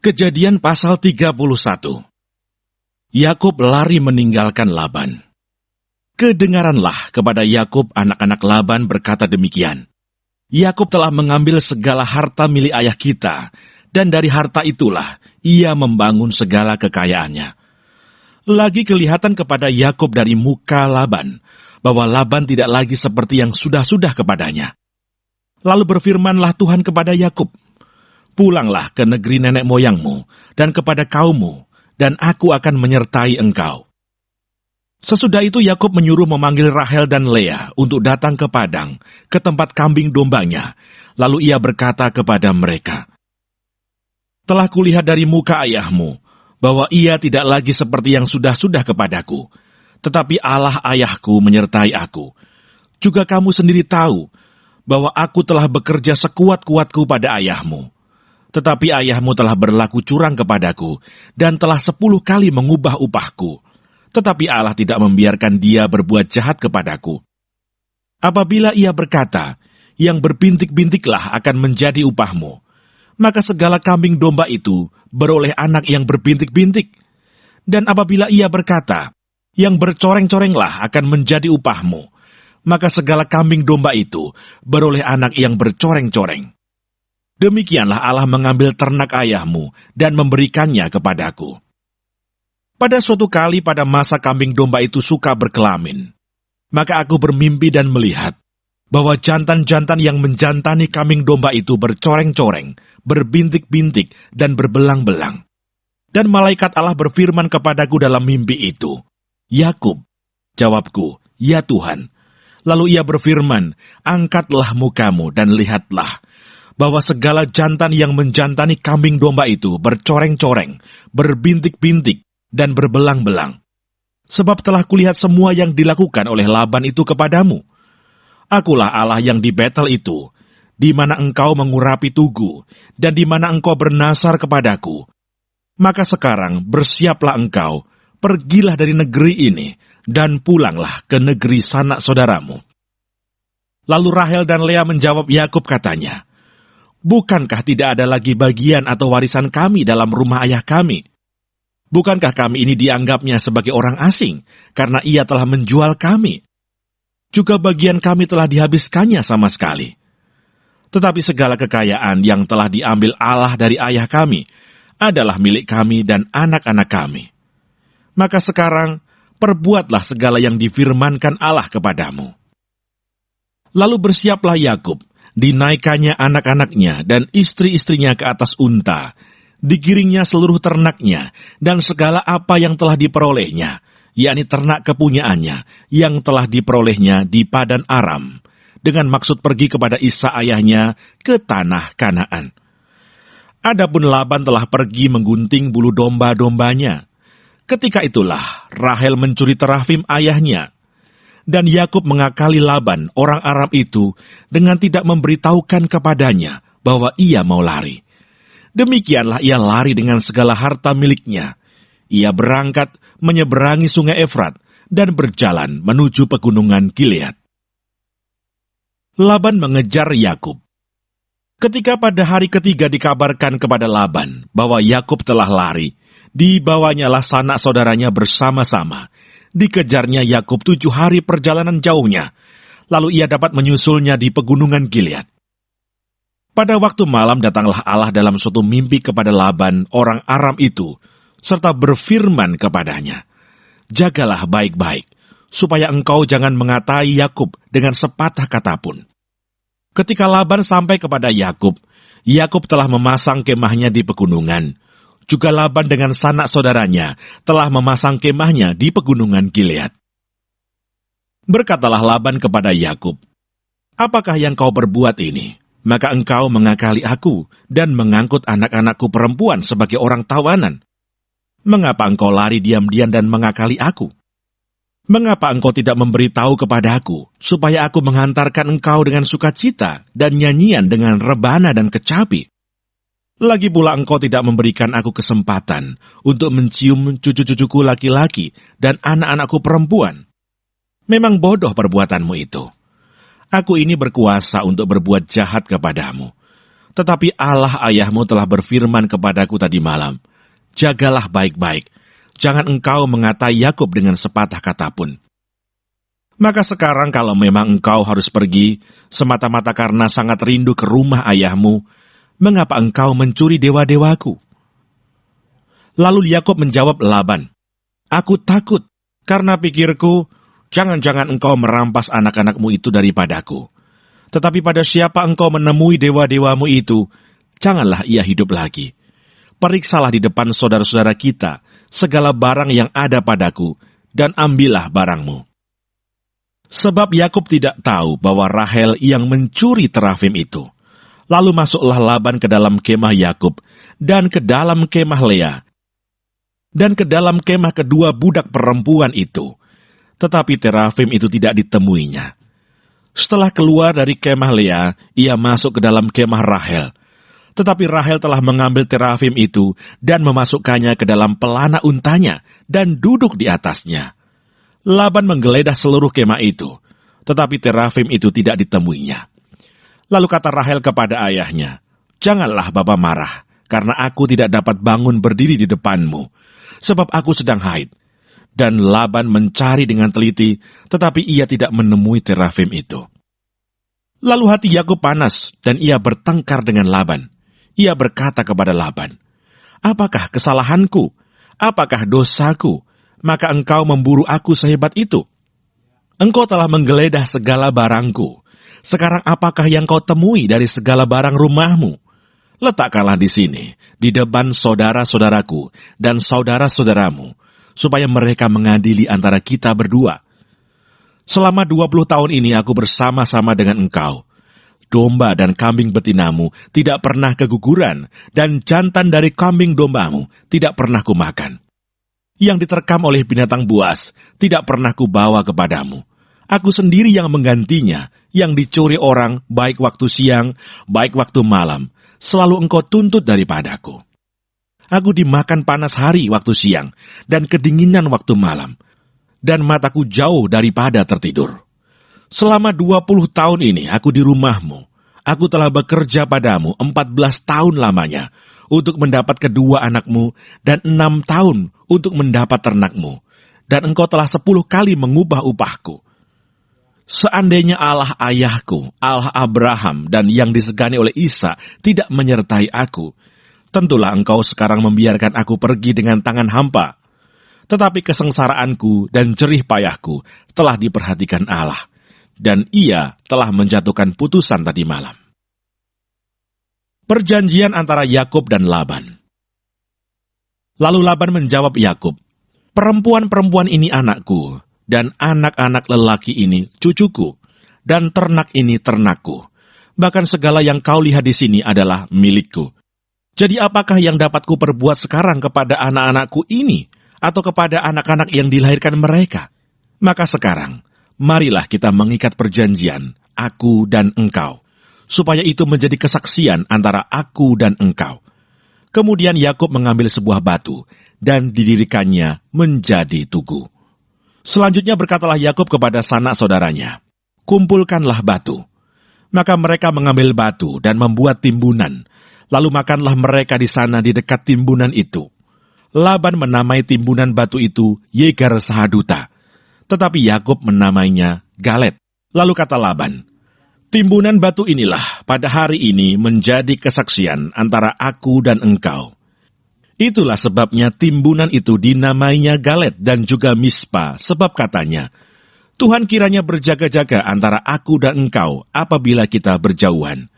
Kejadian pasal 31. Yakub lari meninggalkan Laban. Kedengaranlah kepada Yakub anak-anak Laban berkata demikian. Yakub telah mengambil segala harta milik ayah kita, dan dari harta itulah ia membangun segala kekayaannya. Lagi kelihatan kepada Yakub dari muka Laban, bahwa Laban tidak lagi seperti yang sudah-sudah kepadanya. Lalu berfirmanlah Tuhan kepada Yakub, "Pulanglah ke negeri nenek moyangmu dan kepada kaummu, dan aku akan menyertai engkau." Sesudah itu Yakub menyuruh memanggil Rahel dan Lea untuk datang ke padang, ke tempat kambing dombanya. Lalu ia berkata kepada mereka, "Telah kulihat dari muka ayahmu, bahwa ia tidak lagi seperti yang sudah-sudah kepadaku, tetapi Allah ayahku menyertai aku. Juga kamu sendiri tahu, bahwa aku telah bekerja sekuat-kuatku pada ayahmu. Tetapi ayahmu telah berlaku curang kepadaku, dan telah 10 kali mengubah upahku. Tetapi Allah tidak membiarkan dia berbuat jahat kepadaku. Apabila ia berkata, 'Yang berbintik-bintiklah akan menjadi upahmu,' maka segala kambing domba itu beroleh anak yang berbintik-bintik. Dan apabila ia berkata, 'Yang bercoreng-corenglah akan menjadi upahmu,' maka segala kambing domba itu beroleh anak yang bercoreng-coreng. Demikianlah Allah mengambil ternak ayahmu dan memberikannya kepadaku. Pada suatu kali pada masa kambing domba itu suka berkelamin, maka aku bermimpi dan melihat bahwa jantan-jantan yang menjantani kambing domba itu bercoreng-coreng, berbintik-bintik, dan berbelang-belang. Dan malaikat Allah berfirman kepadaku dalam mimpi itu, 'Yakub,' jawabku, 'Ya Tuhan.' Lalu ia berfirman, 'Angkatlah mukamu dan lihatlah, bahwa segala jantan yang menjantani kambing domba itu bercoreng-coreng, berbintik-bintik, dan berbelang-belang. Sebab telah kulihat semua yang dilakukan oleh Laban itu kepadamu. Akulah Allah yang di Betel itu, di mana engkau mengurapi tugu, dan di mana engkau bernasar kepadaku. Maka sekarang bersiaplah engkau, pergilah dari negeri ini, dan pulanglah ke negeri sanak saudaramu." Lalu Rahel dan Lea menjawab Yakub katanya, "Bukankah tidak ada lagi bagian atau warisan kami dalam rumah ayah kami? Bukankah kami ini dianggapnya sebagai orang asing, karena ia telah menjual kami? Juga bagian kami telah dihabiskannya sama sekali. Tetapi segala kekayaan yang telah diambil Allah dari ayah kami adalah milik kami dan anak-anak kami. Maka sekarang, perbuatlah segala yang difirmankan Allah kepadamu." Lalu bersiaplah Yakub, dinaikkannya anak-anaknya dan istri-istrinya ke atas unta, digiringnya seluruh ternaknya, dan segala apa yang telah diperolehnya, yakni ternak kepunyaannya, yang telah diperolehnya di Padan Aram, dengan maksud pergi kepada Ishak ayahnya ke tanah Kanaan. Adapun Laban telah pergi menggunting bulu domba-dombanya. Ketika itulah Rahel mencuri terafim ayahnya, dan Yakub mengakali Laban, orang Aram itu, dengan tidak memberitahukan kepadanya bahwa ia mau lari. Demikianlah ia lari dengan segala harta miliknya. Ia berangkat menyeberangi sungai Efrat dan berjalan menuju pegunungan Gilead. Laban mengejar Yakub. Ketika pada hari ketiga dikabarkan kepada Laban bahwa Yakub telah lari, dibawanyalah sanak saudaranya bersama-sama. Dikejarnya Yakub 7 hari perjalanan jauhnya, lalu ia dapat menyusulnya di pegunungan Gilead. Pada waktu malam datanglah Allah dalam suatu mimpi kepada Laban, orang Aram itu, serta berfirman kepadanya, "Jagalah baik-baik, supaya engkau jangan mengatai Yakub dengan sepatah kata pun." Ketika Laban sampai kepada Yakub, Yakub telah memasang kemahnya di pegunungan. Juga Laban dengan sanak saudaranya telah memasang kemahnya di pegunungan Gilead. Berkatalah Laban kepada Yakub, "Apakah yang kau perbuat ini? Maka engkau mengakali aku dan mengangkut anak-anakku perempuan sebagai orang tawanan. Mengapa engkau lari diam-diam dan mengakali aku? Mengapa engkau tidak memberitahu kepada aku, supaya aku menghantarkan engkau dengan sukacita dan nyanyian dengan rebana dan kecapi? Lagi pula engkau tidak memberikan aku kesempatan untuk mencium cucu-cucuku laki-laki dan anak-anakku perempuan. Memang bodoh perbuatanmu itu. Aku ini berkuasa untuk berbuat jahat kepadamu. Tetapi Allah ayahmu telah berfirman kepadaku tadi malam, jagalah baik-baik, jangan engkau mengatai Yakub dengan sepatah kata pun. Maka sekarang kalau memang engkau harus pergi, semata-mata karena sangat rindu ke rumah ayahmu, mengapa engkau mencuri dewa-dewaku? Lalu Yakub menjawab Laban, aku takut, karena pikirku, jangan-jangan engkau merampas anak-anakmu itu daripadaku. Tetapi pada siapa engkau menemui dewa-dewamu itu, janganlah ia hidup lagi. Periksalah di depan saudara-saudara kita segala barang yang ada padaku, dan ambillah barangmu. Sebab Yakub tidak tahu bahwa Rahel yang mencuri terafim itu. Lalu masuklah Laban ke dalam kemah Yakub, dan ke dalam kemah Lea, dan ke dalam kemah kedua budak perempuan itu. Tetapi terafim itu tidak ditemuinya. Setelah keluar dari kemah Lea, ia masuk ke dalam kemah Rahel. Tetapi Rahel telah mengambil terafim itu dan memasukkannya ke dalam pelana untanya dan duduk di atasnya. Laban menggeledah seluruh kemah itu, tetapi terafim itu tidak ditemuinya. Lalu kata Rahel kepada ayahnya, janganlah bapa marah, karena aku tidak dapat bangun berdiri di depanmu, sebab aku sedang haid. Dan Laban mencari dengan teliti, tetapi ia tidak menemui terafim itu. Lalu hati Yakub panas, dan ia bertengkar dengan Laban. Ia berkata kepada Laban, apakah kesalahanku? Apakah dosaku? Maka engkau memburu aku sehebat itu. Engkau telah menggeledah segala barangku. Sekarang apakah yang kau temui dari segala barang rumahmu? Letakkanlah di sini, di depan saudara-saudaraku dan saudara-saudaramu, supaya mereka mengadili antara kita berdua. Selama 20 tahun ini aku bersama-sama dengan engkau. Domba dan kambing betinamu tidak pernah keguguran, dan jantan dari kambing dombamu tidak pernah kumakan. Yang diterkam oleh binatang buas tidak pernah kubawa kepadamu. Aku sendiri yang menggantinya, yang dicuri orang baik waktu siang, baik waktu malam, selalu engkau tuntut daripadaku. Aku dimakan panas hari waktu siang, dan kedinginan waktu malam, dan mataku jauh daripada tertidur. Selama 20 tahun ini aku di rumahmu. Aku telah bekerja padamu 14 tahun lamanya, untuk mendapat kedua anakmu, dan 6 tahun untuk mendapat ternakmu, dan engkau telah 10 kali mengubah upahku. Seandainya Allah ayahku, Allah Abraham, dan yang disegani oleh Isa tidak menyertai aku, tentulah engkau sekarang membiarkan aku pergi dengan tangan hampa. Tetapi kesengsaraanku dan jerih payahku telah diperhatikan Allah, dan ia telah menjatuhkan putusan tadi malam. Perjanjian antara Yakub dan Laban. Lalu Laban menjawab Yakub, perempuan-perempuan ini anakku, dan anak-anak lelaki ini cucuku, dan ternak ini ternakku. Bahkan segala yang kau lihat di sini adalah milikku. Jadi apakah yang dapat kuperbuat sekarang kepada anak-anakku ini, atau kepada anak-anak yang dilahirkan mereka? Maka sekarang, marilah kita mengikat perjanjian, aku dan engkau, supaya itu menjadi kesaksian antara aku dan engkau. Kemudian Yakub mengambil sebuah batu, dan didirikannya menjadi tugu. Selanjutnya berkatalah Yakub kepada sanak saudaranya, kumpulkanlah batu. Maka mereka mengambil batu dan membuat timbunan, lalu makanlah mereka di sana di dekat timbunan itu. Laban menamai timbunan batu itu Yegar Sahaduta, tetapi Yakub menamainya Galet. Lalu kata Laban, timbunan batu inilah pada hari ini menjadi kesaksian antara aku dan engkau. Itulah sebabnya timbunan itu dinamainya Galet dan juga Mispa, sebab katanya, Tuhan kiranya berjaga-jaga antara aku dan engkau apabila kita berjauhan.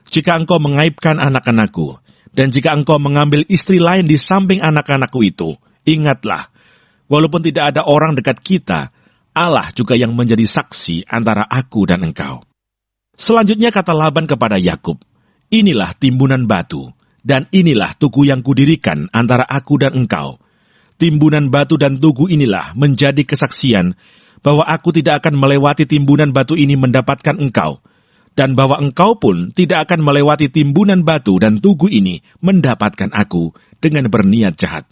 Jika engkau mengaibkan anak-anakku, dan jika engkau mengambil istri lain di samping anak-anakku itu, ingatlah, walaupun tidak ada orang dekat kita, Allah juga yang menjadi saksi antara aku dan engkau. Selanjutnya kata Laban kepada Yakub, inilah timbunan batu, dan inilah tugu yang kudirikan antara aku dan engkau. Timbunan batu dan tugu inilah menjadi kesaksian bahwa aku tidak akan melewati timbunan batu ini mendapatkan engkau, dan bahwa engkau pun tidak akan melewati timbunan batu dan tugu ini mendapatkan aku dengan berniat jahat.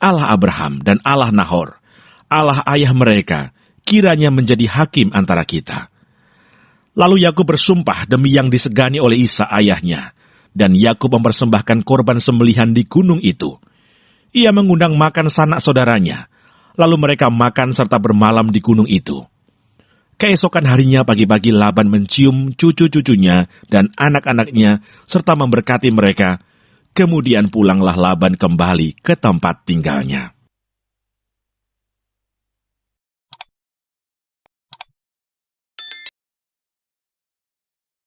Allah Abraham dan Allah Nahor, Allah ayah mereka, kiranya menjadi hakim antara kita. Lalu Yakub bersumpah demi yang disegani oleh Ishak ayahnya, dan Yakub mempersembahkan korban sembelihan di gunung itu. Ia mengundang makan sanak saudaranya, lalu mereka makan serta bermalam di gunung itu. Keesokan harinya pagi-pagi Laban mencium cucu-cucunya dan anak-anaknya serta memberkati mereka. Kemudian pulanglah Laban kembali ke tempat tinggalnya.